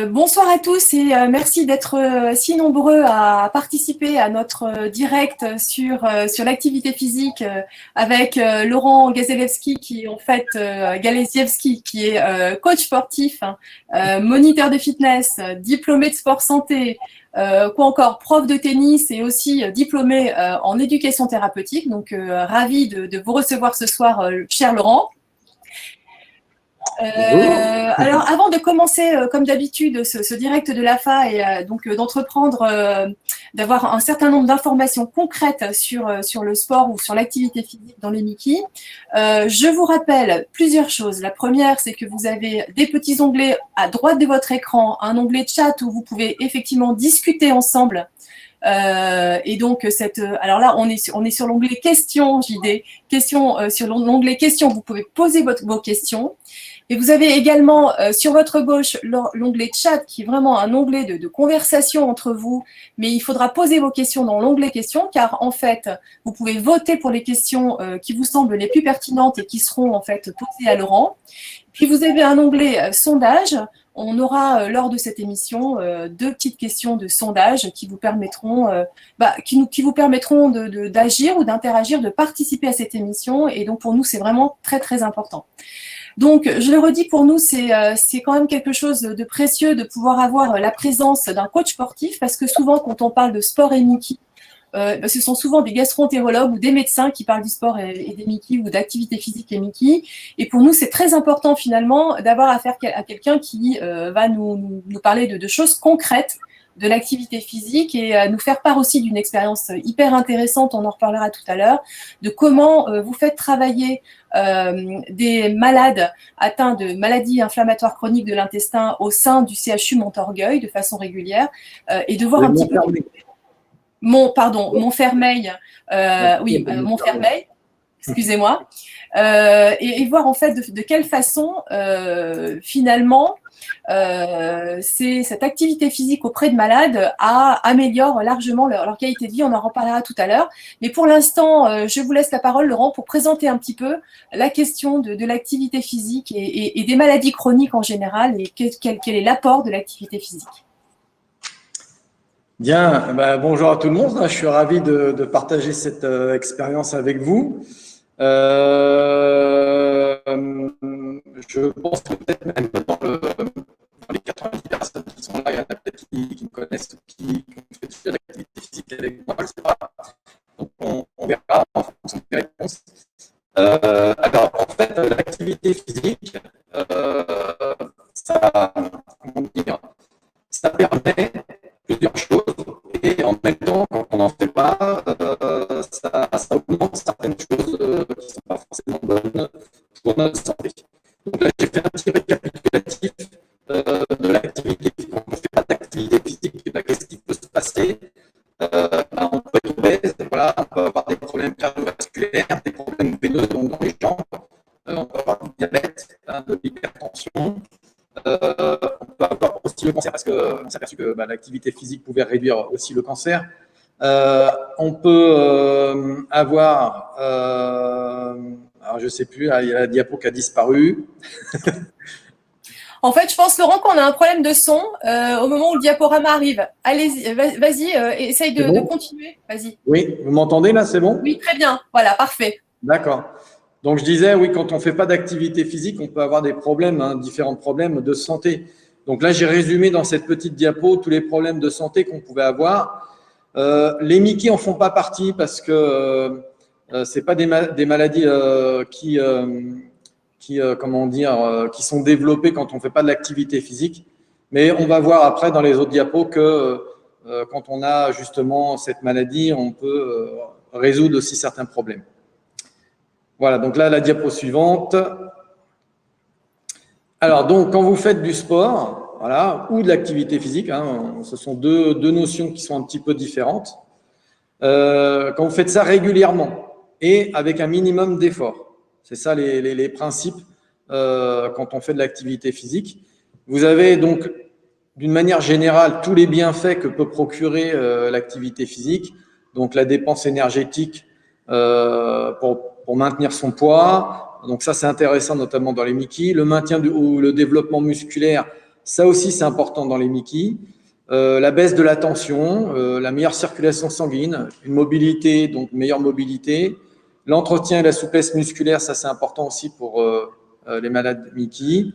Bonsoir à tous et merci d'être si nombreux à participer à notre direct sur l'activité physique avec Laurent Gazelewski qui est en fait Galeziewski qui est coach sportif, moniteur de fitness, diplômé de sport santé, quoi encore, prof de tennis et aussi diplômé en éducation thérapeutique. Donc ravi de vous recevoir ce soir, cher Laurent. Alors, avant de commencer, comme d'habitude, ce direct de l'AFA et donc d'entreprendre, d'avoir un certain nombre d'informations concrètes sur le sport ou sur l'activité physique dans les Mickey, je vous rappelle plusieurs choses. La première, c'est que vous avez des petits onglets à droite de votre écran, un onglet chat où vous pouvez effectivement discuter ensemble. Et donc alors là on est sur l'onglet questions JD, questions sur l'onglet questions, vous pouvez poser vos questions. Et vous avez également sur votre gauche l'onglet chat qui est vraiment un onglet de conversation entre vous, mais il faudra poser vos questions dans l'onglet questions car en fait vous pouvez voter pour les questions qui vous semblent les plus pertinentes et qui seront en fait posées à Laurent. Puis vous avez un onglet sondage. On aura lors de cette émission deux petites questions de sondage qui vous permettront, qui vous permettront d'agir ou d'interagir, de participer à cette émission. Et donc pour nous c'est vraiment très très important. Donc, je le redis, pour nous, c'est quand même quelque chose de précieux de pouvoir avoir la présence d'un coach sportif parce que souvent, quand on parle de sport et Mickey, ce sont souvent des gastro-entérologues ou des médecins qui parlent du sport et des Mickey ou d'activité physique et Mickey. Et pour nous, c'est très important finalement d'avoir affaire à quelqu'un qui va nous parler de choses concrètes de l'activité physique et nous faire part aussi d'une expérience hyper intéressante, on en reparlera tout à l'heure, de comment vous faites travailler des malades atteints de maladies inflammatoires chroniques de l'intestin au sein du CHU Montorgueil de façon régulière et de voir un petit peu… Montfermeil, Montfermeil, excusez-moi, et voir en fait de quelle façon finalement cette activité physique auprès de malades améliore largement leur qualité de vie. On en reparlera tout à l'heure. Mais pour l'instant, je vous laisse la parole, Laurent, pour présenter un petit peu la question de l'activité physique et des maladies chroniques en général et quel est l'apport de l'activité physique. Bien, bonjour à tout le monde. Je suis ravi de partager cette expérience avec vous. Je pense que peut-être même dans les 90 personnes qui sont là, il y en a peut-être qui me connaissent, qui ont fait de l'activité physique avec moi, je ne sais pas. Donc, on verra en fonction des réponses. Alors, en fait, l'activité physique, ça permet plusieurs choses et en même temps, quand on n'en fait pas, ça augmente certaines choses qui ne sont pas forcément bonnes pour notre santé. Donc là, j'ai fait un petit récapitulatif de l'activité physique. Quand on ne fait pas d'activité physique, qu'est-ce qui peut se passer? On peut être obèse, voilà, on peut avoir des problèmes cardiovasculaires, des problèmes veineux dans les jambes, on peut avoir du diabète, de l'hypertension. On peut avoir aussi le cancer parce qu'on s'est aperçu que l'activité physique pouvait réduire aussi le cancer. On peut avoir, alors je ne sais plus, il y a la diapo qui a disparu. En fait, je pense, Laurent, qu'on a un problème de son au moment où le diaporama arrive. Allez-y, vas-y, essaye de continuer. Vas-y. Oui, vous m'entendez là, c'est bon? Oui, très bien. Voilà, parfait. D'accord. Donc, je disais, oui, quand on ne fait pas d'activité physique, on peut avoir des problèmes, différents problèmes de santé. Donc là, j'ai résumé dans cette petite diapo tous les problèmes de santé qu'on pouvait avoir. Les Mickey en font pas partie parce que c'est pas des maladies qui sont développées quand on ne fait pas de l'activité physique. Mais on va voir après dans les autres diapos que quand on a justement cette maladie, on peut résoudre aussi certains problèmes. Voilà, donc là, la diapo suivante. Alors, donc, quand vous faites du sport, voilà, ou de l'activité physique, ce sont deux notions qui sont un petit peu différentes. Quand vous faites ça régulièrement et avec un minimum d'effort, c'est ça les principes quand on fait de l'activité physique. Vous avez donc, d'une manière générale, tous les bienfaits que peut procurer l'activité physique, donc la dépense énergétique pour maintenir son poids. Donc ça, c'est intéressant, notamment dans les Mickey. Le maintien ou le développement musculaire Ça aussi, c'est important dans les Mickey. La baisse de la tension, la meilleure circulation sanguine, une mobilité, donc meilleure mobilité. L'entretien et la souplesse musculaire, ça c'est important aussi pour les malades Mickey.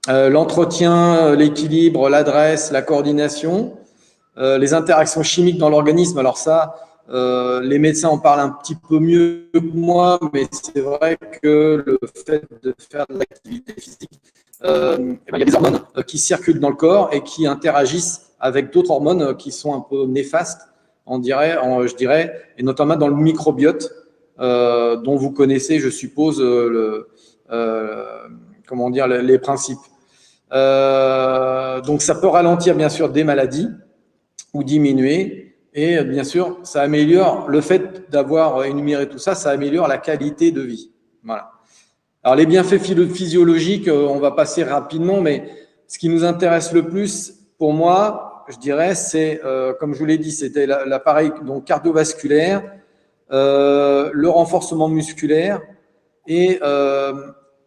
L'entretien, l'équilibre, l'adresse, la coordination, les interactions chimiques dans l'organisme. Alors ça, les médecins en parlent un petit peu mieux que moi, mais c'est vrai que le fait de faire de l'activité physique, il y a des hormones qui circulent dans le corps et qui interagissent avec d'autres hormones qui sont un peu néfastes, je dirais, et notamment dans le microbiote, dont vous connaissez, je suppose, comment dire, les principes. Donc ça peut ralentir bien sûr des maladies ou diminuer, et bien sûr ça améliore le fait d'avoir énuméré tout ça, ça améliore la qualité de vie. Voilà. Alors les bienfaits physiologiques, on va passer rapidement, mais ce qui nous intéresse le plus pour moi, je dirais, c'est comme je vous l'ai dit, c'était l'appareil donc cardiovasculaire, le renforcement musculaire et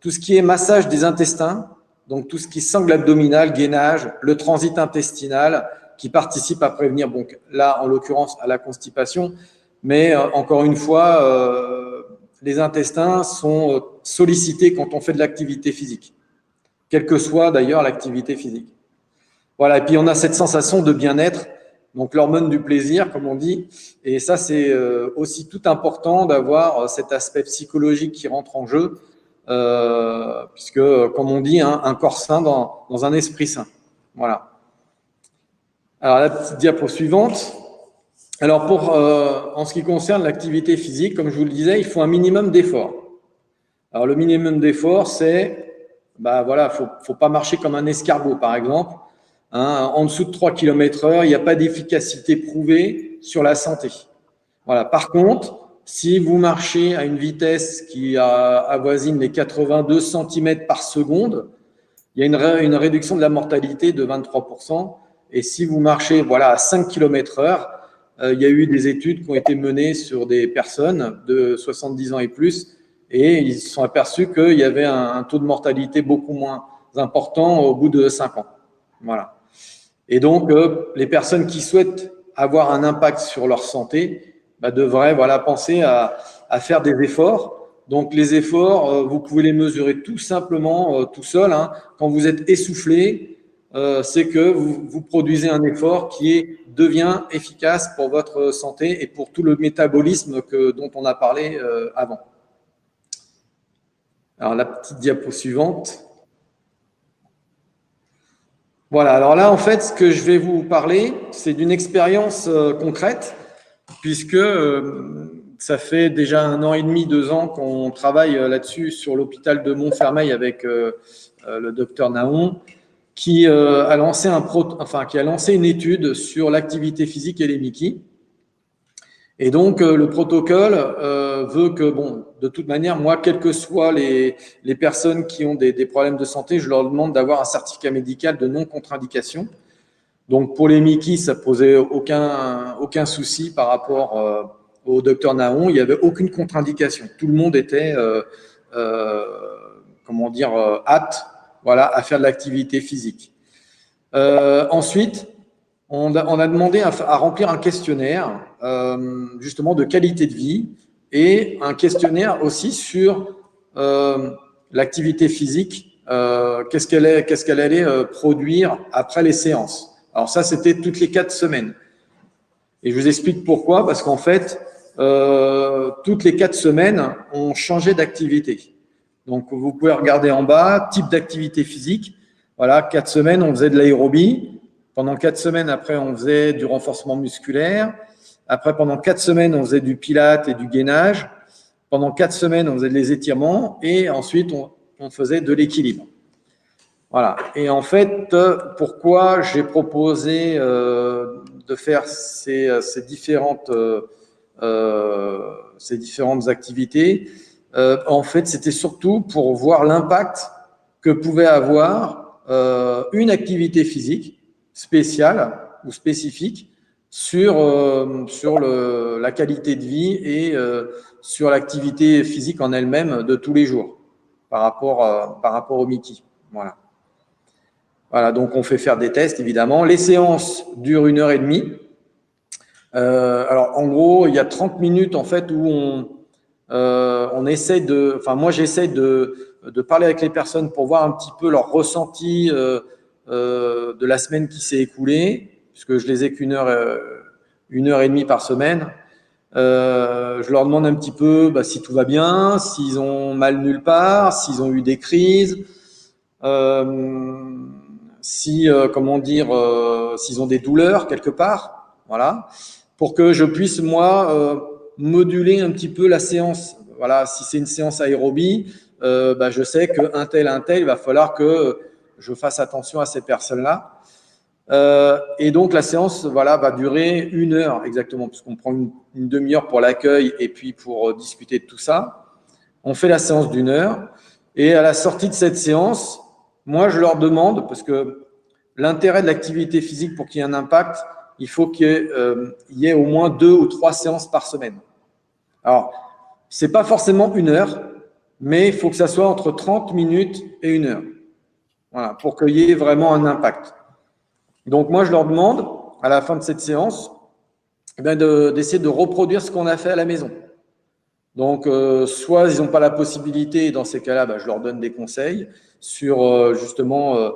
tout ce qui est massage des intestins, donc tout ce qui est sangle abdominal, gainage, le transit intestinal, qui participe à prévenir, donc là en l'occurrence à la constipation, mais encore une fois, les intestins sont sollicités quand on fait de l'activité physique, quelle que soit d'ailleurs l'activité physique. Voilà, et puis on a cette sensation de bien-être, donc l'hormone du plaisir, comme on dit, et ça c'est aussi tout important d'avoir cet aspect psychologique qui rentre en jeu, puisque, comme on dit, hein, un corps sain dans un esprit sain. Voilà. Alors, la petite diapo suivante. Alors, en ce qui concerne l'activité physique, comme je vous le disais, il faut un minimum d'effort. Alors, le minimum d'effort, c'est, voilà, faut pas marcher comme un escargot, par exemple. Hein, en dessous de 3 km/h, il n'y a pas d'efficacité prouvée sur la santé. Voilà. Par contre, si vous marchez à une vitesse qui avoisine les 82 cm par seconde, il y a une réduction de la mortalité de 23%. Et si vous marchez à 5 km/h, il y a eu des études qui ont été menées sur des personnes de 70 ans et plus, et ils se sont aperçus qu'il y avait un taux de mortalité beaucoup moins important au bout de 5 ans. Voilà. Et donc, les personnes qui souhaitent avoir un impact sur leur santé devraient penser à faire des efforts. Donc, les efforts, vous pouvez les mesurer tout simplement tout seul. Hein. Quand vous êtes essoufflé, c'est que vous produisez un effort qui devient efficace pour votre santé et pour tout le métabolisme dont on a parlé avant. Alors, la petite diapo suivante. Voilà, alors là, en fait, ce que je vais vous parler, c'est d'une expérience concrète, puisque ça fait déjà 1 an et demi, 2 ans qu'on travaille là-dessus sur l'hôpital de Montfermeil avec le docteur Naon, qui a lancé une étude sur l'activité physique et les Mickey. Et donc, le protocole veut que, de toute manière, moi, quelles que soient les personnes qui ont des problèmes de santé, je leur demande d'avoir un certificat médical de non-contre-indication. Donc, pour les Mickey, ça ne posait aucun souci par rapport au docteur Naon. Il n'y avait aucune contre-indication. Tout le monde était, apte à faire de l'activité physique. Ensuite, on a demandé à remplir un questionnaire justement de qualité de vie et un questionnaire aussi sur l'activité physique, qu'est-ce qu'elle allait produire après les séances. Alors ça, c'était toutes les 4 semaines. Et je vous explique pourquoi, parce qu'en fait, toutes les 4 semaines, on changeait d'activité. Donc, vous pouvez regarder en bas, type d'activité physique. Voilà, 4 semaines, on faisait de l'aérobie. Pendant 4 semaines, après, on faisait du renforcement musculaire. Après, pendant 4 semaines, on faisait du pilates et du gainage. Pendant 4 semaines, on faisait des étirements. Et ensuite, on faisait de l'équilibre. Voilà. Et en fait, pourquoi j'ai proposé de faire ces différentes activités, en fait, c'était surtout pour voir l'impact que pouvait avoir une activité physique spéciale ou spécifique sur la qualité de vie et sur l'activité physique en elle-même de tous les jours par rapport au Mickey. Voilà. Voilà, donc on fait faire des tests, évidemment. Les séances durent 1h30. Alors, en gros, il y a 30 minutes, en fait, où on essaie de… Enfin, moi, j'essaie de parler avec les personnes pour voir un petit peu leur ressenti de la semaine qui s'est écoulée, puisque je les ai qu'une heure, 1h30 par semaine. Je leur demande un petit peu si tout va bien, s'ils ont mal nulle part, s'ils ont eu des crises, comment dire, s'ils ont des douleurs quelque part, voilà, pour que je puisse moi moduler un petit peu la séance. Voilà, si c'est une séance aérobie, je sais qu'un tel, il va falloir que je fasse attention à ces personnes-là. Et donc la séance va durer 1 heure exactement, puisqu'on prend une demi-heure pour l'accueil et puis pour discuter de tout ça. On fait la séance d'1 heure et à la sortie de cette séance, moi je leur demande, parce que l'intérêt de l'activité physique pour qu'il y ait un impact, il faut qu'il y ait au moins 2 ou 3 séances par semaine. Alors, c'est pas forcément 1 heure, mais il faut que ça soit entre 30 minutes et 1 heure. Voilà, pour qu'il y ait vraiment un impact. Donc, moi, je leur demande, à la fin de cette séance, d'essayer de reproduire ce qu'on a fait à la maison. Donc, soit ils n'ont pas la possibilité, et dans ces cas-là, je leur donne des conseils sur justement,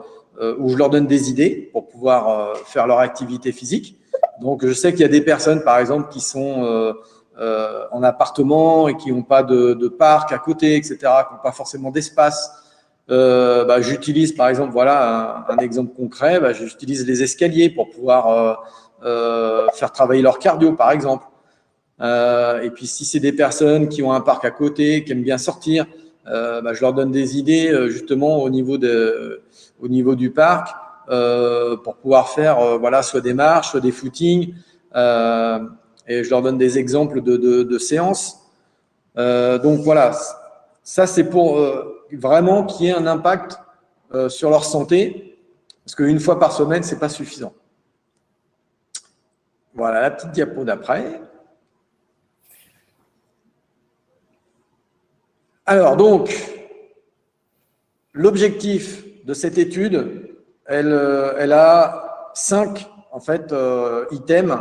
où je leur donne des idées pour pouvoir faire leur activité physique. Donc, je sais qu'il y a des personnes, par exemple, qui sont en appartement et qui n'ont pas de parc à côté, etc., qui n'ont pas forcément d'espace. J'utilise, par exemple, voilà un exemple concret, j'utilise les escaliers pour pouvoir faire travailler leur cardio, par exemple. Et puis, si c'est des personnes qui ont un parc à côté, qui aiment bien sortir, je leur donne des idées justement au niveau du parc pour pouvoir faire soit des marches, soit des footings. Et je leur donne des exemples de séances. Donc voilà, ça c'est pour vraiment qu'il y ait un impact sur leur santé, parce qu'une fois par semaine, c'est pas suffisant. Voilà la petite diapo d'après. Alors donc, l'objectif de cette étude, elle a 5 en fait items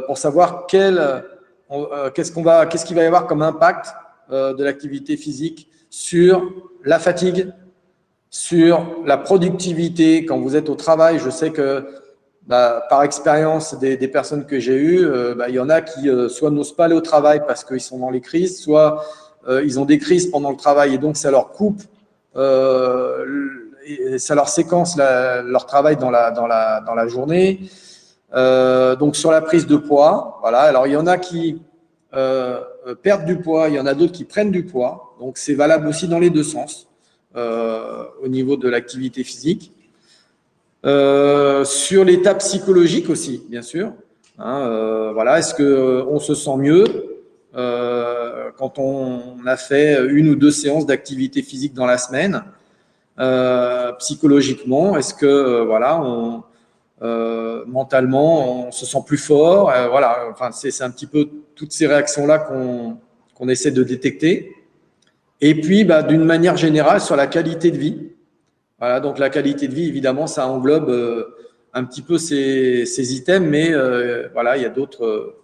pour savoir qu'est-ce qu'il va y avoir comme impact de l'activité physique sur la fatigue, sur la productivité quand vous êtes au travail. Je sais que par expérience des personnes que j'ai eues, il y en a qui soit n'osent pas aller au travail parce qu'ils sont dans les crises, soit ils ont des crises pendant le travail et donc ça leur coupe, et ça leur séquence leur travail dans la journée. Donc sur la prise de poids, voilà. Alors il y en a qui perdent du poids, il y en a d'autres qui prennent du poids. Donc c'est valable aussi dans les deux sens au niveau de l'activité physique. Sur l'état psychologique aussi, bien sûr. Voilà, est-ce qu'on se sent mieux quand on a fait 1 ou 2 séances d'activité physique dans la semaine psychologiquement, est-ce que mentalement on se sent plus fort, voilà, enfin c'est un petit peu toutes ces réactions-là qu'on essaie de détecter. Et puis d'une manière générale sur la qualité de vie. Voilà, donc la qualité de vie, évidemment, ça englobe un petit peu ces items, mais voilà, il y a d'autres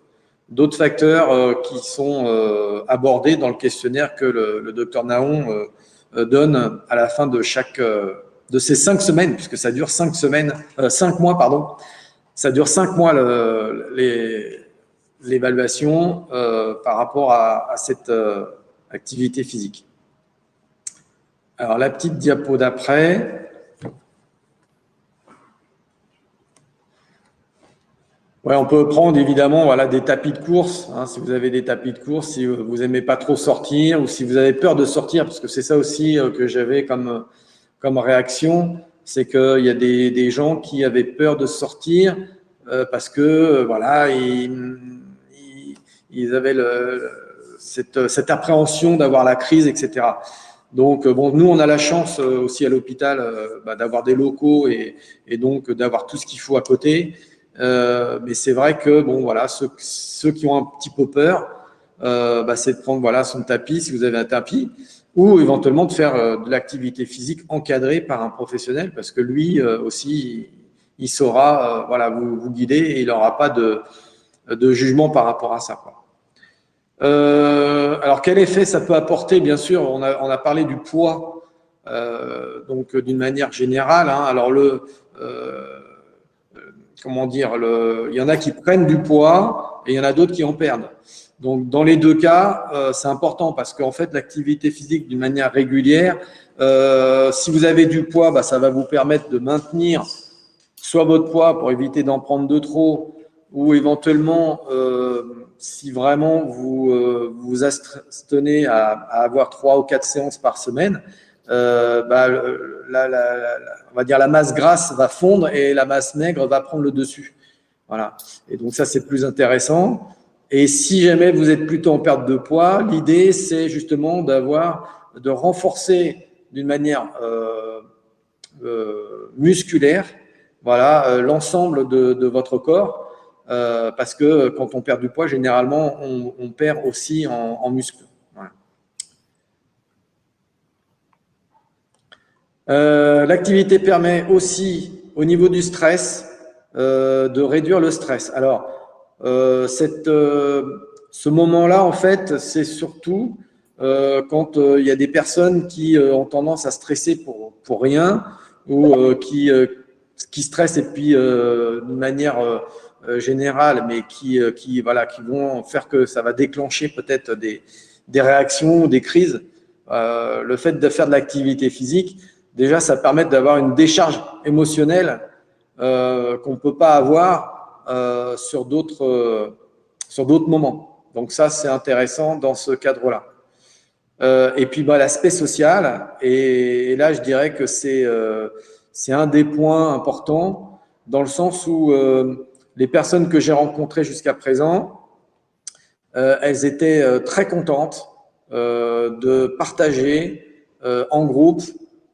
facteurs qui sont abordés dans le questionnaire que le docteur Naon donne à la fin de de ces 5 semaines, puisque ça dure 5 mois, pardon. Ça dure 5 mois l'évaluation par rapport à cette activité physique. Alors, la petite diapo d'après. Ouais, on peut prendre évidemment des tapis de course. Si vous avez des tapis de course, si vous n'aimez pas trop sortir ou si vous avez peur de sortir, parce que c'est ça aussi que j'avais comme réaction, c'est qu'il y a des gens qui avaient peur de sortir parce que ils avaient cette appréhension d'avoir la crise, etc. Donc, nous, on a la chance aussi à l'hôpital d'avoir des locaux et donc d'avoir tout ce qu'il faut à côté. Mais c'est vrai que, ceux qui ont un petit peu peur, c'est de prendre son tapis, si vous avez un tapis. ou éventuellement de faire de l'activité physique encadrée par un professionnel, parce que lui aussi, il saura voilà, vous guider et il n'aura pas de jugement par rapport à ça, quoi. Alors, quel effet ça peut apporter? Bien sûr, on a parlé du poids, donc d'une manière générale, hein. Alors, comment dire, il y en a qui prennent du poids et il y en a d'autres qui en perdent. Donc, dans les deux cas, c'est important parce qu'en fait, l'activité physique d'une manière régulière, si vous avez du poids, bah, ça va vous permettre de maintenir soit votre poids pour éviter d'en prendre de trop, ou éventuellement, si vraiment vous abstenez à avoir 3 ou 4 séances par semaine, bah, on va dire la masse grasse va fondre et la masse maigre va prendre le dessus. Voilà. Et donc ça, c'est plus intéressant. Et si jamais vous êtes plutôt en perte de poids, l'idée, c'est justement de renforcer d'une manière musculaire, voilà, l'ensemble de votre corps, parce que quand on perd du poids, généralement, on perd aussi en muscle. Voilà. L'activité permet aussi, au niveau du stress, de réduire le stress. Alors, ce moment-là, en fait, c'est surtout quand il y a des personnes qui ont tendance à stresser pour rien, ou qui stressent et puis d'une manière générale, mais voilà, qui vont faire que ça va déclencher peut-être des réactions ou des crises. Le fait de faire de l'activité physique, déjà, ça permet d'avoir une décharge émotionnelle qu'on ne peut pas avoir sur d'autres moments. Donc ça, c'est intéressant dans ce cadre-là. Et puis bah, l'aspect social, et là, je dirais que c'est un des points importants, dans le sens où les personnes que j'ai rencontrées jusqu'à présent, elles étaient très contentes de partager en groupe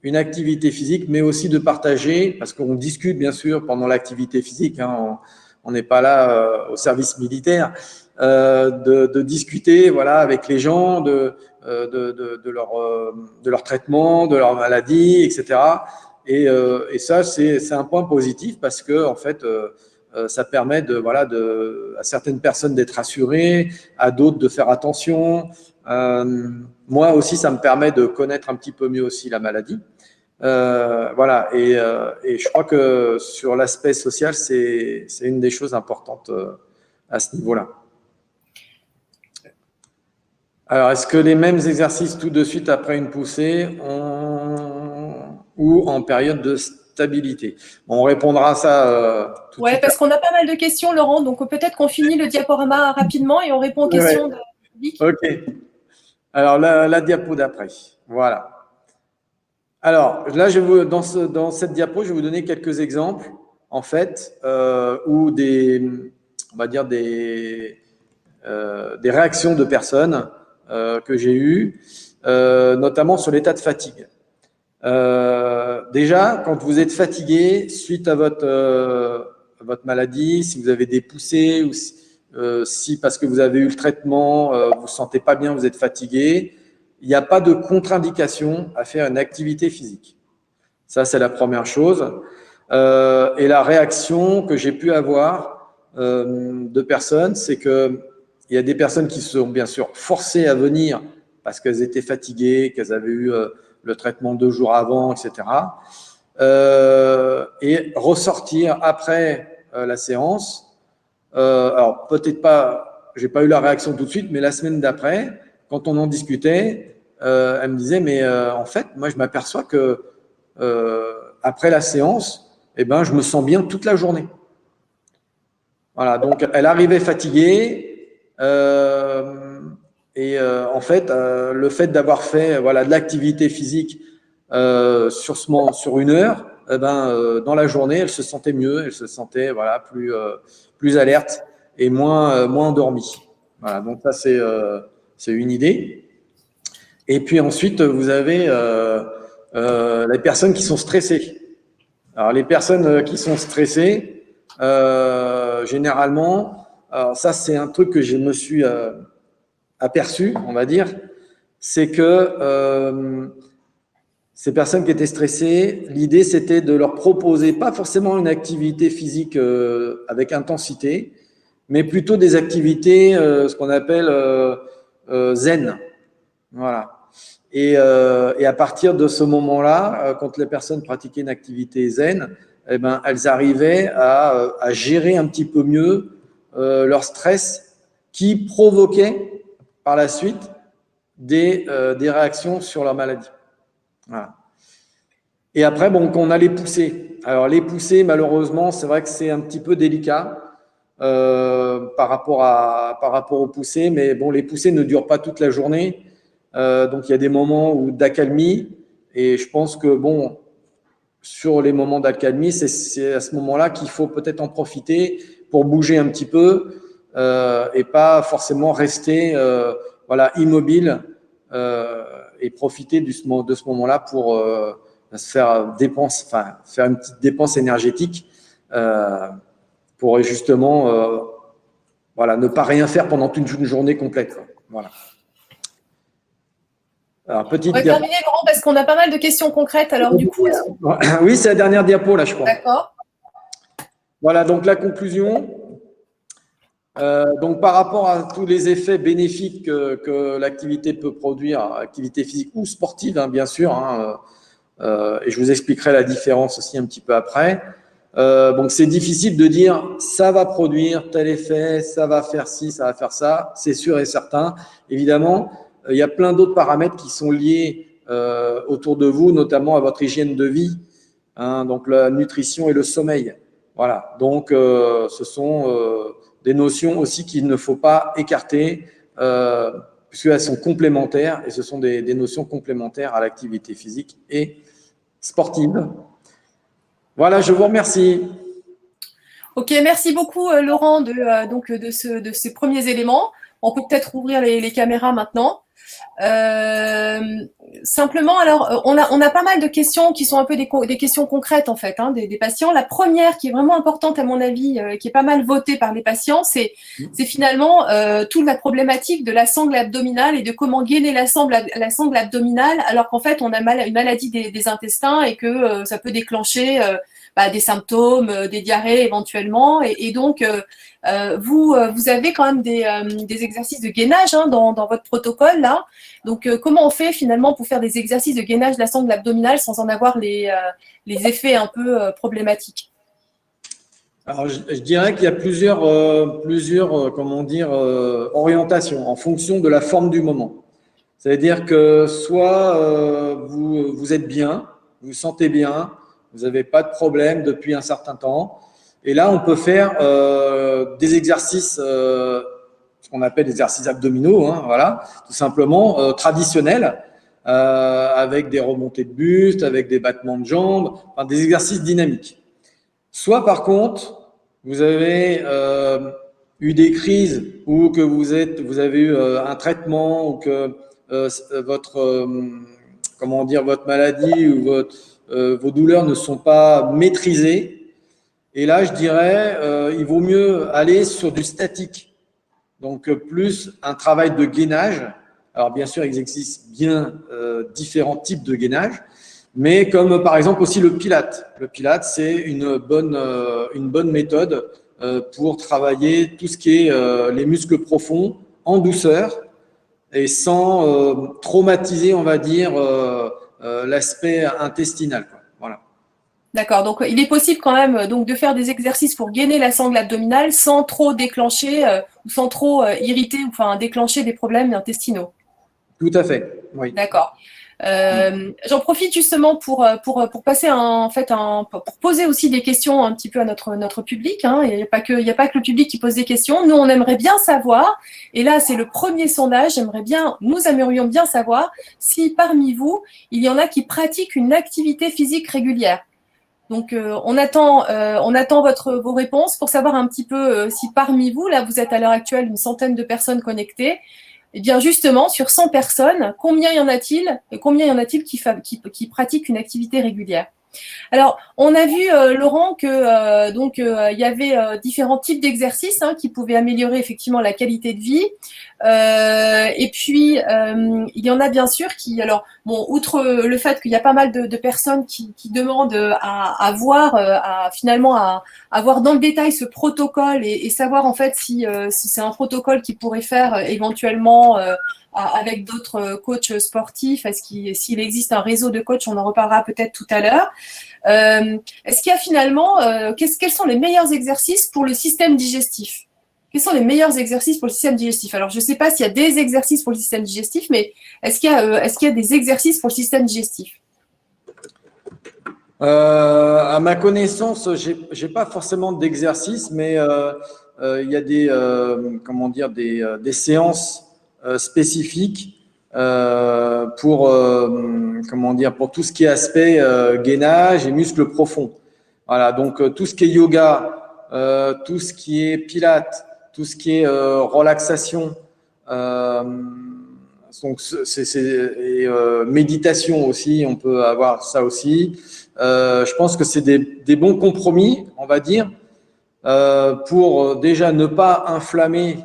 une activité physique, mais aussi de partager, parce qu'on discute bien sûr pendant l'activité physique, hein, on n'est pas là au service militaire, de discuter voilà, avec les gens de leur traitement, de leur maladie, etc. Et ça, c'est un point positif parce que en fait, ça permet voilà, à certaines personnes d'être rassurées, à d'autres de faire attention. Moi aussi, ça me permet de connaître un petit peu mieux aussi la maladie. Voilà, et je crois que sur l'aspect social, c'est une des choses importantes à ce niveau-là. Alors, est-ce que les mêmes exercices tout de suite après une poussée ou en période de stabilité? Bon, on répondra à ça tout de Ouais, suite. parce qu'on a pas mal de questions, Laurent, donc peut-être qu'on finit le diaporama rapidement et on répond aux questions de public. Ok. Alors, la diapo d'après. Voilà. Alors, là, dans cette diapo, je vais vous donner quelques exemples, en fait, où on va dire des réactions de personnes que j'ai eues, notamment sur l'état de fatigue. Déjà, quand vous êtes fatigué suite à votre maladie, si vous avez des poussées ou si parce que vous avez eu le traitement, vous ne sentez pas bien, vous êtes fatigué, il n'y a pas de contre-indication à faire une activité physique. Ça, c'est la première chose. Et la réaction que j'ai pu avoir de personnes, c'est qu'il y a des personnes qui se sont bien sûr forcées à venir parce qu'elles étaient fatiguées, qu'elles avaient eu le traitement 2 jours avant, etc. Et ressortir après la séance. Alors, peut-être pas, j'ai pas eu la réaction tout de suite, mais la semaine d'après, quand on en discutait, elle me disait, mais en fait, moi, je m'aperçois que après la séance, eh ben, je me sens bien toute la journée. Voilà, donc elle arrivait fatiguée et en fait, le fait d'avoir fait voilà, de l'activité physique sur 1 heure, eh ben, dans la journée, elle se sentait mieux, elle se sentait voilà, plus alerte et moins endormie. Voilà, donc ça, c'est une idée. Et puis ensuite, vous avez les personnes qui sont stressées. Alors, les personnes qui sont stressées, généralement, alors ça, c'est un truc que je me suis aperçu, on va dire, c'est que ces personnes qui étaient stressées, l'idée c'était de leur proposer pas forcément une activité physique avec intensité, mais plutôt des activités, ce qu'on appelle zen. Voilà. Et à partir de ce moment-là, quand les personnes pratiquaient une activité zen, eh ben, elles arrivaient à gérer un petit peu mieux leur stress qui provoquait par la suite des réactions sur leur maladie. Voilà. Et après, bon, on a les poussées. Alors, les poussées, malheureusement, c'est vrai que c'est un petit peu délicat par rapport aux poussées, mais bon, les poussées ne durent pas toute la journée. Donc, il y a des moments d'accalmie, et je pense que, bon, sur les moments d'accalmie, c'est à ce moment-là qu'il faut peut-être en profiter pour bouger un petit peu et pas forcément rester voilà, immobile et profiter de ce moment-là pour se faire faire une petite dépense énergétique pour justement voilà, ne pas rien faire pendant toute une journée complète, quoi. Voilà. Alors, on va terminer, Laurent, parce qu'on a pas mal de questions concrètes. Alors, du coup, oui, c'est la dernière diapo, là, je crois. D'accord. Voilà, donc la conclusion. Donc, par rapport à tous les effets bénéfiques que l'activité peut produire, activité physique ou sportive, hein, bien sûr, hein, et je vous expliquerai la différence aussi un petit peu après. Donc, c'est difficile de dire ça va produire tel effet, ça va faire ci, ça va faire ça. C'est sûr et certain. Évidemment, il y a plein d'autres paramètres qui sont liés autour de vous, notamment à votre hygiène de vie, hein, donc la nutrition et le sommeil. Voilà. Donc, ce sont des notions aussi qu'il ne faut pas écarter puisqu'elles sont complémentaires et ce sont des notions complémentaires à l'activité physique et sportive. Voilà, je vous remercie. Ok, merci beaucoup Laurent de ces premiers éléments. On peut peut-être ouvrir les caméras maintenant. Simplement, alors, on a pas mal de questions qui sont un peu des questions concrètes en fait, hein, des patients. La première qui est vraiment importante à mon avis, qui est pas mal votée par les patients, c'est finalement toute la problématique de la sangle abdominale et de comment gainer la sangle abdominale, alors qu'en fait on a une maladie des intestins et que ça peut déclencher des symptômes, des diarrhées éventuellement, et donc vous avez quand même des exercices de gainage hein, dans votre protocole là. Donc, comment on fait finalement pour faire des exercices de gainage de la sangle abdominale sans en avoir les effets un peu problématiques? Alors, je dirais qu'il y a plusieurs orientations en fonction de la forme du moment. C'est-à-dire que soit vous êtes bien, vous vous sentez bien, vous n'avez pas de problème depuis un certain temps. Et là, on peut faire des exercices, ce qu'on appelle des exercices abdominaux, hein, voilà, tout simplement traditionnels, avec des remontées de buste, avec des battements de jambes, enfin, des exercices dynamiques. Soit par contre, vous avez eu des crises ou que vous avez eu un traitement ou que votre maladie ou vos douleurs ne sont pas maîtrisées. Et là, je dirais, il vaut mieux aller sur du statique. Donc, plus un travail de gainage. Alors, bien sûr, il existe bien différents types de gainage, mais comme par exemple aussi le pilate. Le pilate, c'est une bonne méthode pour travailler tout ce qui est les muscles profonds en douceur et sans traumatiser, on va dire, l'aspect intestinal, quoi. Voilà. D'accord, donc il est possible quand même donc de faire des exercices pour gainer la sangle abdominale sans trop déclencher ou sans trop irriter ou enfin déclencher des problèmes intestinaux. Tout à fait, oui. D'accord. J'en profite justement pour passer pour poser aussi des questions un petit peu à notre public. Hein. Il n'y a pas que le public qui pose des questions. Nous, on aimerait bien savoir, et là, c'est le premier sondage. Nous aimerions bien savoir si parmi vous, il y en a qui pratiquent une activité physique régulière. Donc, on attend vos réponses pour savoir un petit peu si parmi vous, là, vous êtes à l'heure actuelle une centaine de personnes connectées. Eh bien, justement, sur 100 personnes, combien y en a-t-il qui pratiquent une activité régulière? Alors, on a vu, Laurent, que il y avait différents types d'exercices qui pouvaient améliorer effectivement la qualité de vie. Et puis, il y en a bien sûr qui, alors, bon, outre le fait qu'il y a pas mal de personnes qui demandent à voir, à voir dans le détail ce protocole et savoir en fait si c'est un protocole qui pourrait faire éventuellement avec d'autres coachs sportifs. S'il existe un réseau de coachs, on en reparlera peut-être tout à l'heure. Est-ce qu'il y a finalement, quels sont les meilleurs exercices pour le système digestif? Quels sont les meilleurs exercices pour le système digestif? Alors, je ne sais pas s'il y a des exercices pour le système digestif, mais est-ce qu'il y a des exercices pour le système digestif? À ma connaissance, j'ai pas forcément d'exercice, mais il y a des séances spécifiques pour pour tout ce qui est aspect gainage et muscles profonds. Voilà, donc tout ce qui est yoga, tout ce qui est pilates, tout ce qui est relaxation, donc méditation aussi, on peut avoir ça aussi. Je pense que c'est des bons compromis, on va dire, pour déjà ne pas inflammer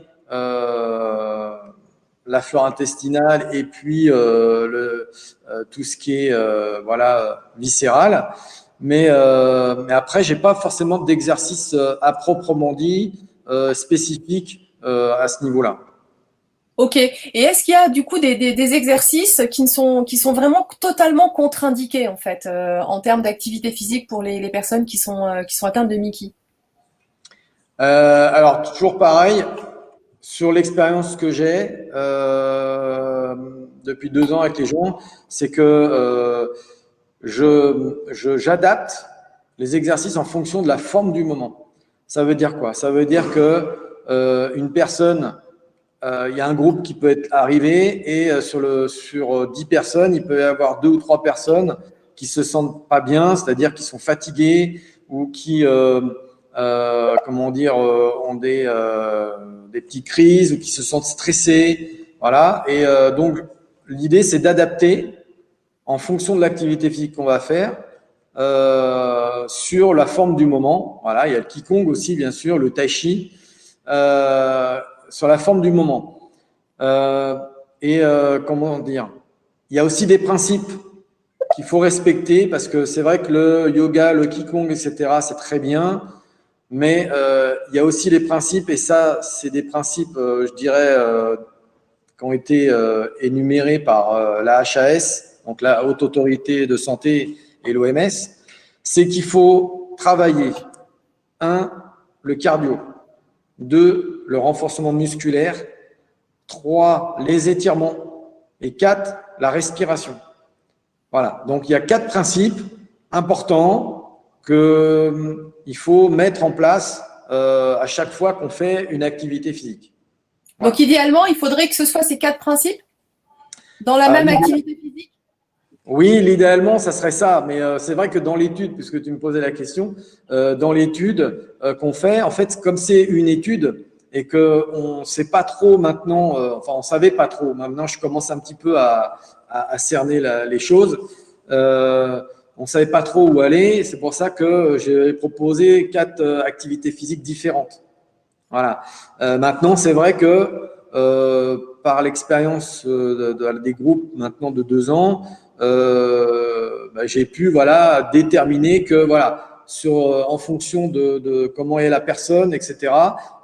la flore intestinale et puis tout ce qui est viscéral. Mais après, j'ai pas forcément d'exercice à proprement dit spécifique à ce niveau-là. Ok. Et est-ce qu'il y a du coup des exercices qui sont vraiment totalement contre-indiqués en fait en termes d'activité physique pour les personnes qui sont atteintes de Mickey? Alors, toujours pareil, sur l'expérience que j'ai depuis 2 ans avec les gens, c'est que j'adapte les exercices en fonction de la forme du moment. Ça veut dire quoi? Ça veut dire que une personne, il y a un groupe qui peut être arrivé et sur 10 personnes, il peut y avoir 2 ou 3 personnes qui se sentent pas bien, c'est-à-dire qui sont fatiguées ou qui ont des petites crises ou qui se sentent stressés. Voilà. Et donc, l'idée, c'est d'adapter en fonction de l'activité physique qu'on va faire sur la forme du moment. Voilà. Il y a le Qigong aussi, bien sûr, le Tai Chi, sur la forme du moment. Comment dire? Il y a aussi des principes qu'il faut respecter parce que c'est vrai que le yoga, le Qigong, etc., c'est très bien. Mais il y a aussi les principes, et ça, c'est des principes, je dirais, qui ont été énumérés par la HAS, donc la Haute Autorité de Santé et l'OMS, c'est qu'il faut travailler, 1, le cardio, 2, le renforcement musculaire, 3, les étirements, et 4, la respiration. Voilà, donc il y a 4 principes importants qu'il faut mettre en place à chaque fois qu'on fait une activité physique. Voilà. Donc, idéalement, il faudrait que ce soit ces 4 principes dans la même activité physique? Oui, l'idéalement, ça serait ça. Mais c'est vrai que dans l'étude, puisque tu me posais la question, dans l'étude qu'on fait, en fait, comme c'est une étude et qu'on ne sait pas trop maintenant, on ne savait pas trop. Maintenant, je commence un petit peu à cerner les choses. On ne savait pas trop où aller. C'est pour ça que j'ai proposé 4 activités physiques différentes. Voilà. Maintenant, c'est vrai que par l'expérience des groupes maintenant de 2 ans, j'ai pu déterminer que en fonction de comment est la personne, etc.,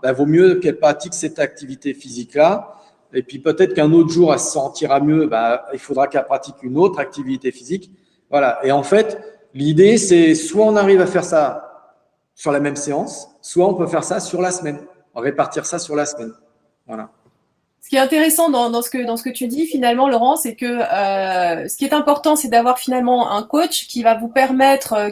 vaut mieux qu'elle pratique cette activité physique-là. Et puis peut-être qu'un autre jour, elle se sentira mieux, il faudra qu'elle pratique une autre activité physique. Voilà. Et en fait, l'idée, c'est soit on arrive à faire ça sur la même séance, soit on peut faire ça sur la semaine, répartir ça sur la semaine. Voilà. Ce qui est intéressant dans ce que tu dis finalement, Laurent, c'est que ce qui est important, c'est d'avoir finalement un coach qui va permettre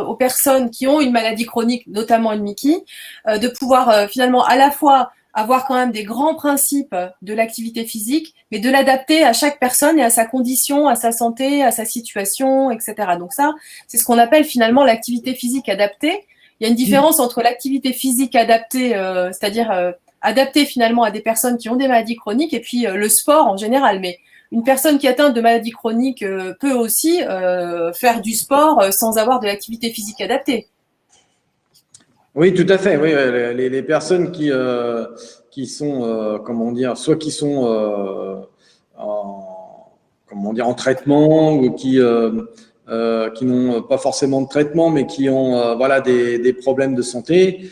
aux personnes qui ont une maladie chronique, notamment une Mickey, de pouvoir finalement à la fois avoir quand même des grands principes de l'activité physique, mais de l'adapter à chaque personne et à sa condition, à sa santé, à sa situation, etc. Donc ça, c'est ce qu'on appelle finalement l'activité physique adaptée. Il y a une différence entre l'activité physique adaptée, c'est-à-dire adapté finalement à des personnes qui ont des maladies chroniques et puis le sport en général. Mais une personne qui est atteinte de maladies chroniques peut aussi faire du sport sans avoir de l'activité physique adaptée. Oui, tout à fait. Oui, les personnes qui sont, comment dire, soit qui sont en traitement ou qui n'ont pas forcément de traitement, mais qui ont voilà, des problèmes de santé,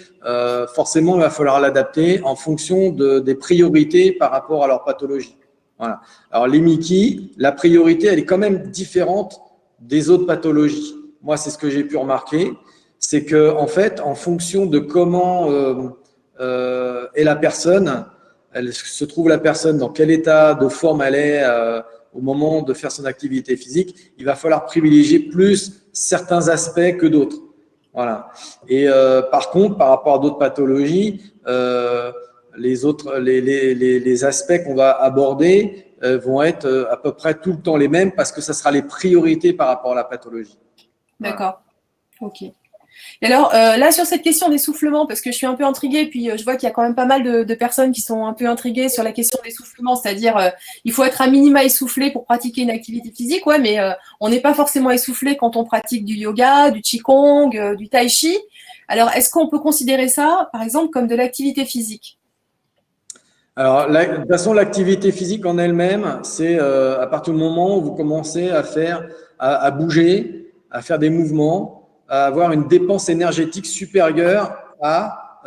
forcément, il va falloir l'adapter en fonction des priorités par rapport à leur pathologie. Voilà. Alors, les Mickey, la priorité, elle est quand même différente des autres pathologies. Moi, c'est ce que j'ai pu remarquer. C'est que, en fait, en fonction de comment est la personne, elle se trouve la personne, dans quel état de forme elle est au moment de faire son activité physique, il va falloir privilégier plus certains aspects que d'autres. Voilà. Et par contre, par rapport à d'autres pathologies, les aspects qu'on va aborder vont être à peu près tout le temps les mêmes parce que ça sera les priorités par rapport à la pathologie. D'accord. Voilà. Ok. Et alors, là, sur cette question d'essoufflement, parce que je suis un peu intriguée, puis je vois qu'il y a quand même pas mal de personnes qui sont un peu intriguées sur la question de l'essoufflement, c'est-à-dire il faut être à minima essoufflé pour pratiquer une activité physique, ouais, mais on n'est pas forcément essoufflé quand on pratique du yoga, du qigong, du tai chi. Alors, est-ce qu'on peut considérer ça, par exemple, comme de l'activité physique? Alors, de toute façon, l'activité physique en elle-même, c'est à partir du moment où vous commencez à bouger, à faire des mouvements, à avoir une dépense énergétique supérieure à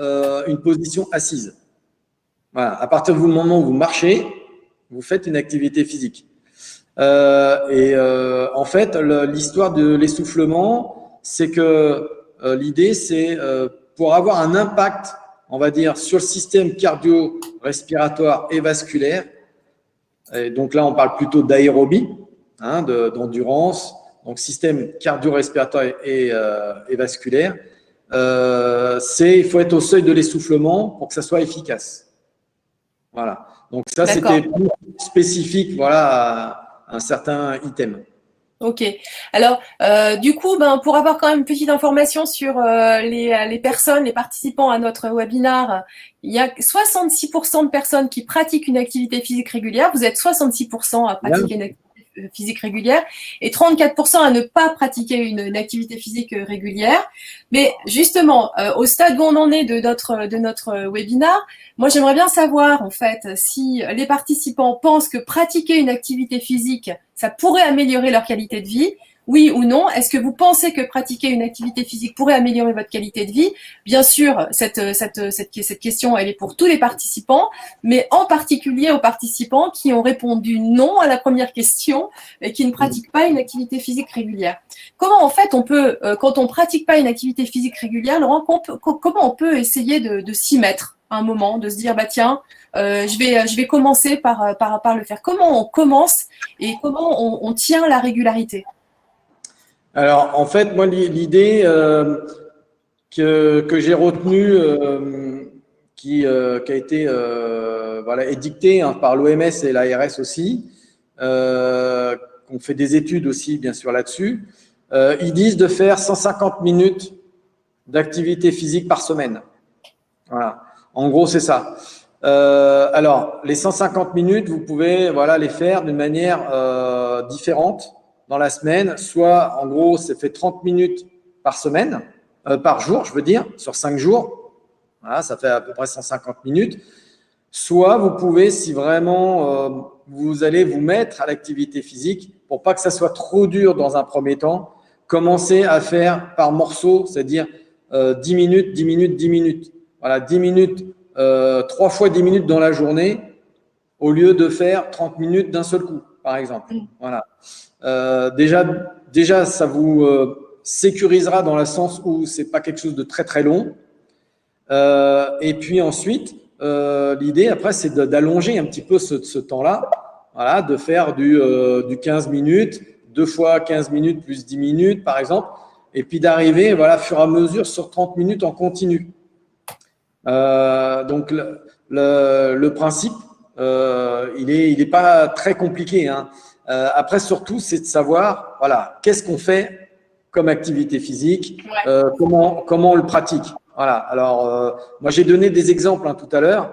une position assise. Voilà. À partir du moment où vous marchez, vous faites une activité physique. En fait, l'histoire de l'essoufflement, c'est que l'idée, c'est pour avoir un impact, on va dire, sur le système cardio-respiratoire et vasculaire. Et donc là, on parle plutôt d'aérobie, hein, d'endurance, donc système cardio-respiratoire et vasculaire. Il faut être au seuil de l'essoufflement pour que ça soit efficace. Voilà. Donc ça, c'était plus spécifique, voilà, à un certain item. Ok. Alors, du coup, pour avoir quand même une petite information sur les personnes, les participants à notre webinar, il y a 66% de personnes qui pratiquent une activité physique régulière. Vous êtes 66% à pratiquer une activité physique régulière et 34% à ne pas pratiquer une activité physique régulière. Mais justement, au stade où on en est de notre webinar, moi, j'aimerais bien savoir, en fait, si les participants pensent que pratiquer une activité physique, ça pourrait améliorer leur qualité de vie. Oui ou non? Est-ce que vous pensez que pratiquer une activité physique pourrait améliorer votre qualité de vie? Bien sûr, cette question, elle est pour tous les participants, mais en particulier aux participants qui ont répondu non à la première question et qui ne pratiquent pas une activité physique régulière. Comment, en fait, on peut, quand on ne pratique pas une activité physique régulière, Laurent, comment on peut essayer de s'y mettre à un moment, de se dire, bah tiens, je vais commencer par le faire. Comment on commence et comment on tient la régularité? Alors, en fait, moi, l'idée que j'ai retenue, qui a été voilà, édictée par l'OMS et l'ARS aussi, qu'on fait des études aussi, bien sûr, là-dessus, ils disent de faire 150 minutes d'activité physique par semaine. Voilà. En gros, c'est ça. Alors, les 150 minutes, vous pouvez voilà, les faire d'une manière différente dans la semaine. Soit, en gros, ça fait 30 minutes par semaine, par jour, je veux dire, sur 5 jours. Voilà, ça fait à peu près 150 minutes. Soit, vous pouvez, si vraiment vous allez vous mettre à l'activité physique, pour pas que ça soit trop dur dans un premier temps, commencer à faire par morceaux, c'est-à-dire 10 minutes, 10 minutes, 10 minutes. Voilà, 10 minutes, 3 fois 10 minutes dans la journée, au lieu de faire 30 minutes d'un seul coup, par exemple. Voilà. Déjà, ça vous sécurisera dans le sens où c'est pas quelque chose de très très long. Et puis ensuite, l'idée après, c'est d'allonger un petit peu ce temps-là. Voilà, de faire du 15 minutes, 2 fois 15 minutes plus 10 minutes, par exemple, et puis d'arriver, voilà, fur et à mesure sur 30 minutes en continu. Donc le principe, il est pas très compliqué, hein. Après surtout, c'est de savoir, voilà, qu'est-ce qu'on fait comme activité physique, comment on le pratique. Voilà. Alors moi j'ai donné des exemples tout à l'heure.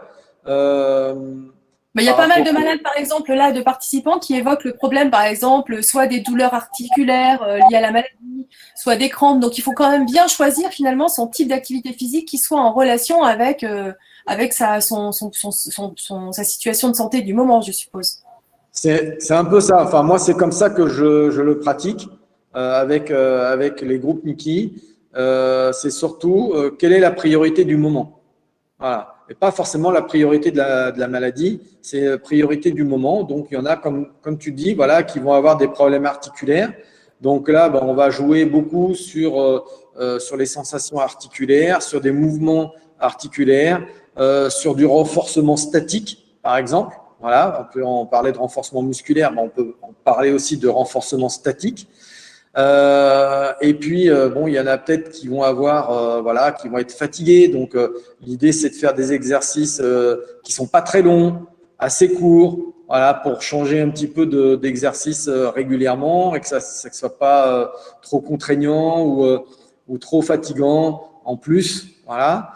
Mais il y a pas mal de malades, par exemple, là, de participants qui évoquent le problème, par exemple, soit des douleurs articulaires liées à la maladie, soit des crampes. Donc, il faut quand même bien choisir finalement son type d'activité physique qui soit en relation avec, avec sa situation de santé du moment, je suppose. C'est un peu ça. Enfin, moi, c'est comme ça que je le pratique avec les groupes Niki. C'est surtout quelle est la priorité du moment. Voilà. Et pas forcément la priorité de la maladie, c'est la priorité du moment. Donc, il y en a, comme tu dis, voilà, qui vont avoir des problèmes articulaires. Donc là, ben, on va jouer beaucoup sur les sensations articulaires, sur des mouvements articulaires, sur du renforcement statique, par exemple. Voilà, on peut en parler de renforcement musculaire, mais on peut en parler aussi de renforcement statique. Et puis, bon, il y en a peut-être qui vont avoir, voilà, qui vont être fatigués. Donc, l'idée, c'est de faire des exercices qui sont pas très longs, assez courts, voilà, pour changer un petit peu d'exercice régulièrement et que ça soit pas trop contraignant ou trop fatigant en plus, voilà.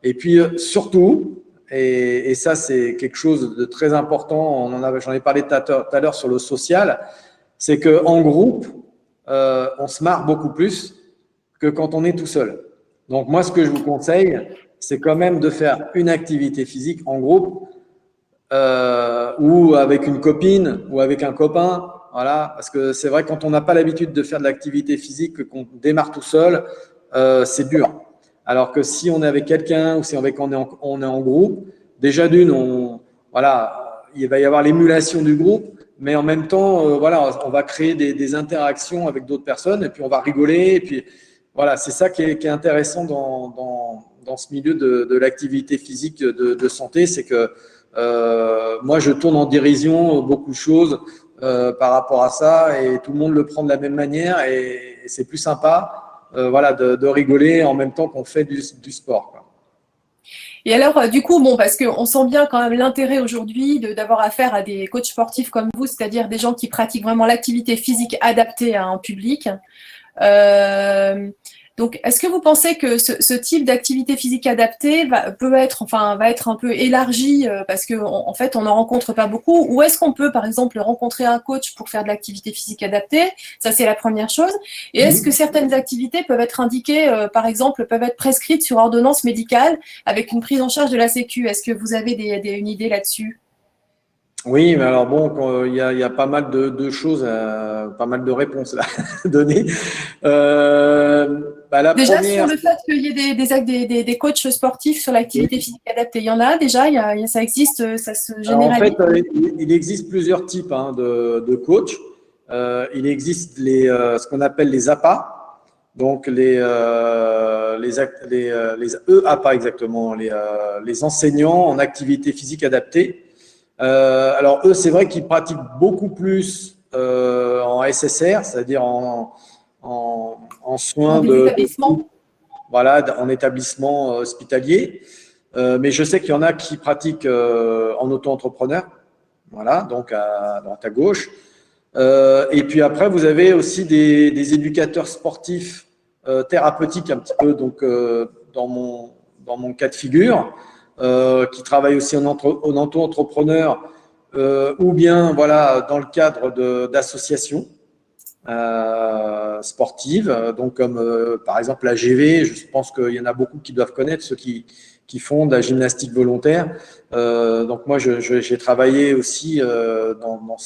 Et puis, surtout, et ça, c'est quelque chose de très important. J'en ai parlé tout à l'heure sur le social. C'est qu'en groupe, on se marre beaucoup plus que quand on est tout seul. Donc moi, ce que je vous conseille, c'est quand même de faire une activité physique en groupe ou avec une copine ou avec un copain. Voilà, parce que c'est vrai, quand on n'a pas l'habitude de faire de l'activité physique, qu'on démarre tout seul, c'est dur. Alors que si on est avec quelqu'un ou si on est en groupe, déjà voilà, il va y avoir l'émulation du groupe. Mais en même temps, voilà, on va créer des interactions avec d'autres personnes et puis on va rigoler. Et puis voilà, c'est ça qui est intéressant dans ce milieu de l'activité physique de santé, c'est que moi, je tourne en dérision beaucoup de choses par rapport à ça et tout le monde le prend de la même manière et c'est plus sympa, voilà, de rigoler en même temps qu'on fait du sport, quoi. Et alors, du coup, bon, parce qu'on sent bien quand même l'intérêt aujourd'hui d'avoir affaire à des coachs sportifs comme vous, c'est-à-dire des gens qui pratiquent vraiment l'activité physique adaptée à un public. Donc, est-ce que vous pensez que ce type d'activité physique adaptée va être un peu élargi parce qu'en fait, on n'en rencontre pas beaucoup? Ou est-ce qu'on peut, par exemple, rencontrer un coach pour faire de l'activité physique adaptée? Ça, c'est la première chose. Et est-ce que certaines activités peuvent être indiquées, par exemple, peuvent être prescrites sur ordonnance médicale avec une prise en charge de la Sécu? Est-ce que vous avez une idée là-dessus? Oui, mais alors bon, il y a pas mal de choses, pas mal de réponses là, à donner. La Déjà, sur première, le fait qu'il y ait des coachs sportifs sur l'activité physique adaptée, il y en a déjà, ça existe, ça se alors en généralise. fait, il existe plusieurs types de coachs. Il existe ce qu'on appelle les APA, donc les EAPA exactement, les enseignants en activité physique adaptée. Alors eux, c'est vrai qu'ils pratiquent beaucoup plus en SSR, c'est-à-dire en Dans soins des établissements. voilà, en établissement hospitalier. Mais je sais qu'il y en a qui pratiquent en auto-entrepreneur, voilà, donc à droite à gauche. Et puis après, vous avez aussi des éducateurs sportifs thérapeutiques un petit peu, donc dans mon cas de figure, qui travaillent aussi en auto-entrepreneur ou bien voilà dans le cadre d'associations sportives, donc comme par exemple la GV. Je pense qu'il y en a beaucoup qui doivent connaître, ceux qui font de la gymnastique volontaire. Donc moi, j'ai travaillé aussi dans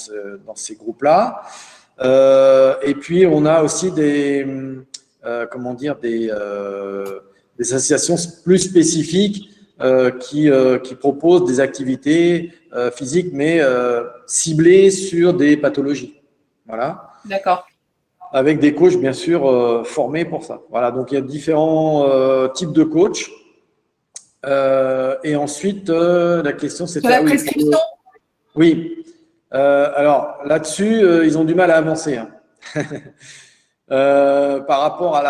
ces groupes-là. Et puis on a aussi comment dire, des associations plus spécifiques qui proposent des activités physiques, mais ciblées sur des pathologies. Voilà. D'accord. Avec des coachs, bien sûr, formés pour ça. Voilà, donc il y a différents types de coachs. Et ensuite, la question Sur c'était… la prescription? Oui. Alors là-dessus, ils ont du mal à avancer, hein. Par rapport à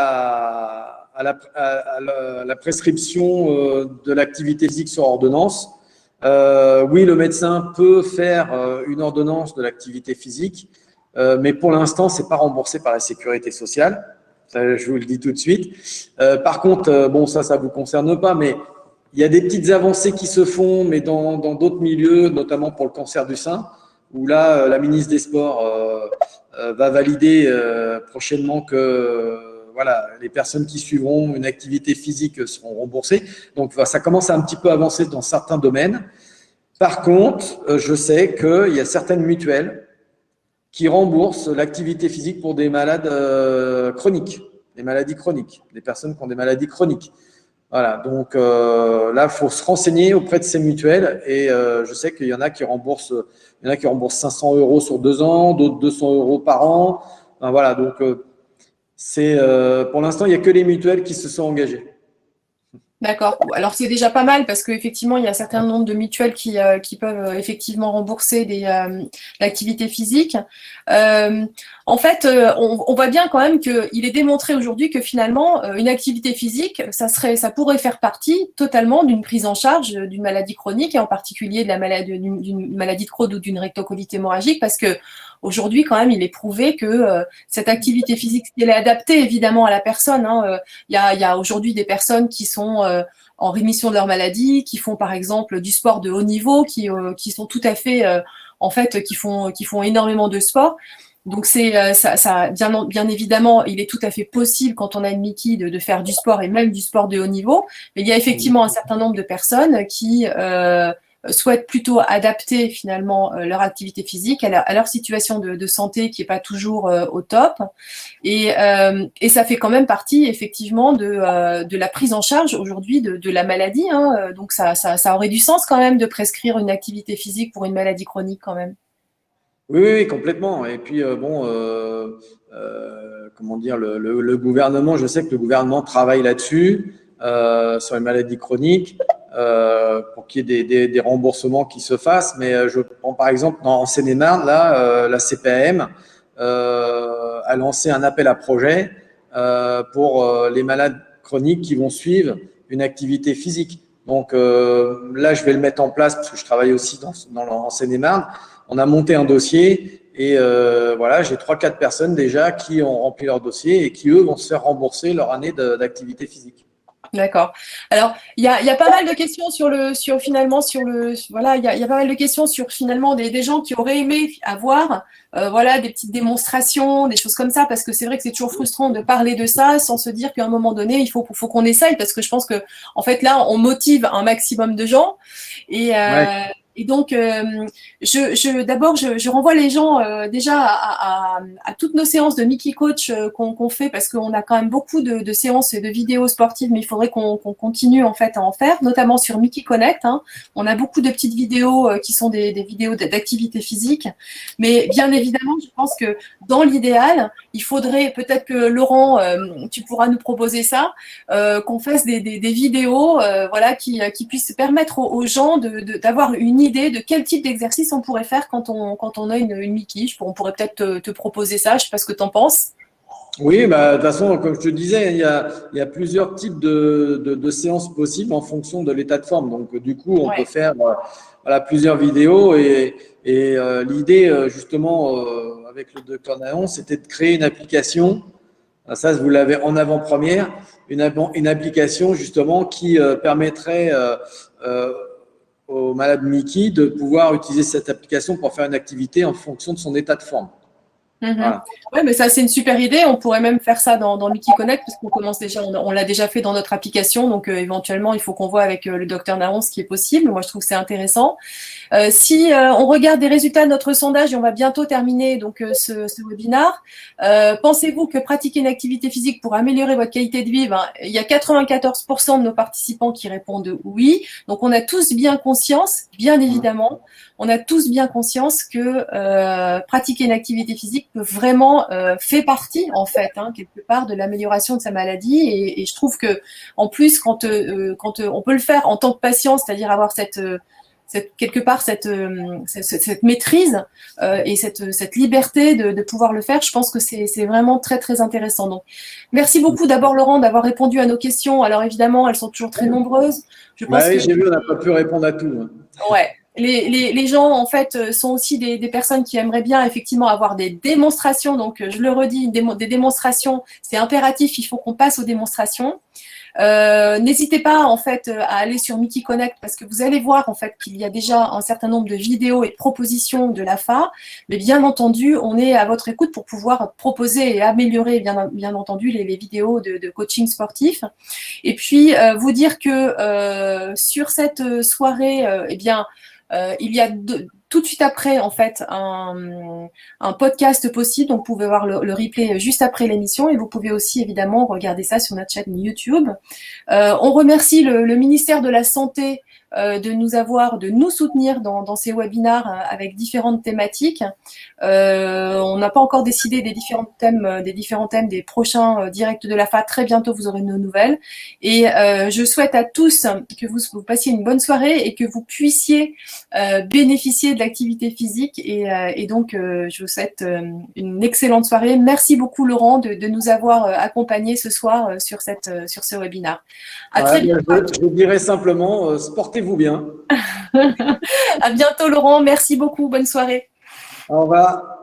la prescription de l'activité physique sur ordonnance. Oui, le médecin peut faire une ordonnance de l'activité physique, mais pour l'instant, c'est pas remboursé par la sécurité sociale. Ça, je vous le dis tout de suite. Par contre, bon, ça vous concerne pas, mais Il y a des petites avancées qui se font, mais dans d'autres milieux, notamment pour le cancer du sein, où là, la ministre des Sports va valider prochainement que voilà, les personnes qui suivront une activité physique seront remboursées. Donc, ça commence à un petit peu avancer dans certains domaines. Par contre, je sais qu'il y a certaines mutuelles qui remboursent l'activité physique pour des malades chroniques, des maladies chroniques, des personnes qui ont des maladies chroniques. Voilà, donc là, il faut se renseigner auprès de ces mutuelles et je sais qu'il y en a qui remboursent, 500 € sur 2 ans, d'autres 200 € par an. Enfin, voilà, donc pour l'instant, il n'y a que les mutuelles qui se sont engagées. D'accord. Alors c'est déjà pas mal parce qu'effectivement, il y a un certain nombre de mutuelles qui peuvent effectivement rembourser l'activité physique. En fait, on voit bien quand même qu'il est démontré aujourd'hui que finalement, une activité physique, ça pourrait faire partie totalement d'une prise en charge d'une maladie chronique et en particulier d'une maladie de Crohn ou d'une rectocolite hémorragique parce que aujourd'hui, quand même, il est prouvé que cette activité physique, elle est adaptée évidemment à la personne. Il y a aujourd'hui des personnes qui sont en rémission de leur maladie, qui font par exemple du sport de haut niveau, qui sont tout à fait, en fait, qui font énormément de sport. Donc bien évidemment, il est tout à fait possible quand on a une Mickey de faire du sport et même du sport de haut niveau. Mais il y a effectivement un certain nombre de personnes qui souhaitent plutôt adapter finalement leur activité physique à leur situation de santé qui est pas toujours au top et ça fait quand même partie effectivement de la prise en charge aujourd'hui de la maladie, donc ça aurait du sens quand même de prescrire une activité physique pour une maladie chronique quand même. Oui, complètement. Et puis, comment dire, le gouvernement, je sais que le gouvernement travaille là-dessus, sur les maladies chroniques, pour qu'il y ait des remboursements qui se fassent. Mais je prends par exemple en Seine-et-Marne, là, la CPAM a lancé un appel à projet pour les malades chroniques qui vont suivre une activité physique. Donc là, je vais le mettre en place parce que je travaille aussi en Seine-et-Marne. On a monté un dossier et voilà, j'ai 3-4 personnes déjà qui ont rempli leur dossier et qui, eux, vont se faire rembourser leur année d'activité physique. D'accord. Alors, il y a pas mal de questions voilà, il y a pas mal de questions sur finalement des gens qui auraient aimé avoir, voilà, des petites démonstrations, des choses comme ça, parce que c'est vrai que c'est toujours frustrant de parler de ça sans se dire qu'à un moment donné, faut qu'on essaye, parce que je pense que, en fait, là, on motive un maximum de gens et, Ouais. et donc, d'abord, je renvoie les gens déjà à toutes nos séances de Mickey Coach qu'on fait parce qu'on a quand même beaucoup de séances et de vidéos sportives, mais il faudrait qu'on continue en fait à en faire, notamment sur Mickey Connect. On a beaucoup de petites vidéos qui sont des vidéos d'activité physique, mais bien évidemment, je pense que dans l'idéal, il faudrait peut-être que Laurent, tu pourras nous proposer ça, qu'on fasse des vidéos, voilà, qui puissent permettre aux gens d'avoir une idée de quel type d'exercice on pourrait faire quand on a une Mickey. On pourrait peut-être te proposer ça. Je ne sais pas ce que tu en penses. Oui, bah, de toute façon, comme je te disais, il y a plusieurs types de séances possibles en fonction de l'état de forme. Donc, du coup, on peut faire voilà, plusieurs vidéos et l'idée, justement, avec le docteur Naon, c'était de créer une application. Ça, vous l'avez en avant-première, une application justement qui permettrait au malade Mickey de pouvoir utiliser cette application pour faire une activité en fonction de son état de forme. Voilà. Oui, mais ça, c'est une super idée. On pourrait même faire ça dans Mickey Connect, parce qu'on commence déjà, on l'a déjà fait dans notre application. Donc, éventuellement, il faut qu'on voit avec le docteur Naon ce qui est possible. Moi, je trouve que c'est intéressant. Si on regarde des résultats de notre sondage, et on va bientôt terminer donc ce webinaire, pensez-vous que pratiquer une activité physique pour améliorer votre qualité de vie, il y a 94% de nos participants qui répondent oui. Donc, on a tous bien conscience, bien évidemment, on a tous bien conscience que pratiquer une activité physique peut vraiment fait partie en fait quelque part de l'amélioration de sa maladie et je trouve que en plus quand on peut le faire en tant que patient, c'est-à-dire avoir cette maîtrise et cette liberté de pouvoir le faire, je pense que c'est vraiment très très intéressant. Donc merci beaucoup d'abord Laurent d'avoir répondu à nos questions. Alors évidemment elles sont toujours très nombreuses. Je pense oui, j'ai vu, on n'a pas pu répondre à tout. Ouais. Les gens, en fait, sont aussi des personnes qui aimeraient bien effectivement avoir des démonstrations. Donc, je le redis, des démonstrations, c'est impératif, il faut qu'on passe aux démonstrations. N'hésitez pas en fait à aller sur Miki Connect parce que vous allez voir en fait qu'il y a déjà un certain nombre de vidéos et de propositions de l'AFA. Mais bien entendu, on est à votre écoute pour pouvoir proposer et améliorer bien entendu les vidéos de coaching sportif. Et puis vous dire que sur cette soirée, eh bien il y a tout de suite après, en fait, un podcast possible. Donc, vous pouvez voir le replay juste après l'émission et vous pouvez aussi, évidemment, regarder ça sur notre chaîne YouTube. On remercie le ministère de la Santé de nous soutenir dans ces webinars avec différentes thématiques. On n'a pas encore décidé des différents thèmes des prochains directs de l'AFA. Très bientôt, vous aurez nos nouvelles. Et je souhaite à tous que vous passiez une bonne soirée et que vous puissiez bénéficier de l'activité physique. Et donc, je vous souhaite une excellente soirée. Merci beaucoup, Laurent, de nous avoir accompagnés ce soir sur ce webinaire. À très bientôt. Je dirais simplement, portez-vous bien. À bientôt, Laurent. Merci beaucoup. Bonne soirée. Au revoir.